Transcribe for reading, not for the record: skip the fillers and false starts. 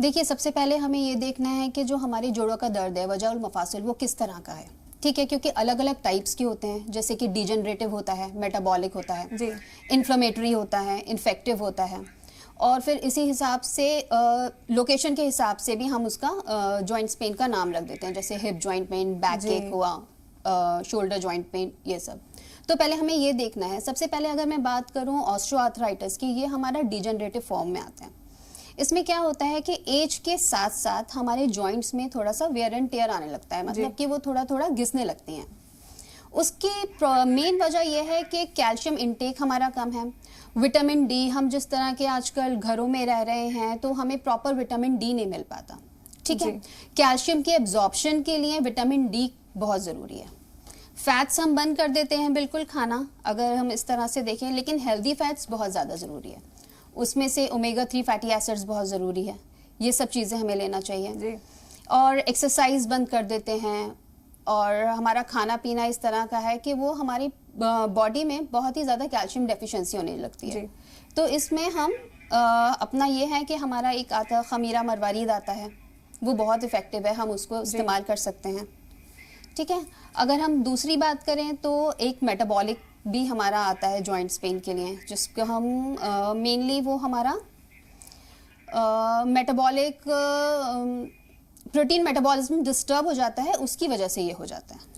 देखिए, सबसे पहले हमें ये देखना है कि जो हमारे जोड़ों का दर्द है, वजह और मफासिल, वो किस तरह का है। ठीक है, क्योंकि अलग अलग टाइप्स के होते हैं, जैसे कि डिजनरेटिव होता है, मेटाबॉलिक होता है, जी। इन्फ्लेमेटरी होता है, इन्फेक्टिव होता है। और फिर इसी हिसाब से लोकेशन के हिसाब से भी हम उसका जॉइंट्स पेन का नाम रख देते हैं, जैसे हिप जॉइंट पेन, बैक एक हुआ, शोल्डर जॉइंट पेन, ये सब। तो पहले हमें ये देखना है। सबसे पहले अगर मैं बात करूं ऑस्टियोआर्थराइटिस की, ये हमारा डिजनरेटिव फॉर्म में आता है। इसमें क्या होता है कि एज के साथ साथ हमारे जॉइंट्स में थोड़ा सा वेयर एंड टेयर आने लगता है, मतलब कि वो थोड़ा थोड़ा घिसने लगती हैं। उसकी मेन वजह यह है कि कैल्शियम इनटेक हमारा कम है। विटामिन डी, हम जिस तरह के आजकल घरों में रह रहे हैं तो हमें प्रॉपर विटामिन डी नहीं मिल पाता। ठीक है, कैल्शियम के एब्जॉर्प्शन के लिए विटामिन डी बहुत ज़रूरी है। फैट्स हम बंद कर देते हैं बिल्कुल खाना, अगर हम इस तरह से देखें, लेकिन हेल्दी फैट्स बहुत ज़्यादा ज़रूरी है। उसमें से ओमेगा 3 फैटी एसिड्स बहुत ज़रूरी है। ये सब चीज़ें हमें लेना चाहिए जी। और एक्सरसाइज बंद कर देते हैं, और हमारा खाना पीना इस तरह का है कि वो हमारी बॉडी में बहुत ही ज़्यादा कैल्शियम डेफिशिएंसी होने लगती है। तो इसमें हम अपना ये है कि हमारा एक आता खमीरा मरवारीद आता है, वो बहुत इफ़ेक्टिव है, हम उसको इस्तेमाल कर सकते हैं। ठीक है, अगर हम दूसरी बात करें तो एक मेटाबॉलिक भी हमारा आता है जॉइंट्स पेन के लिए, जिसको हम मेनली वो हमारा मेटाबॉलिक प्रोटीन मेटाबॉलिज्म डिस्टर्ब हो जाता है, उसकी वजह से ये हो जाता है।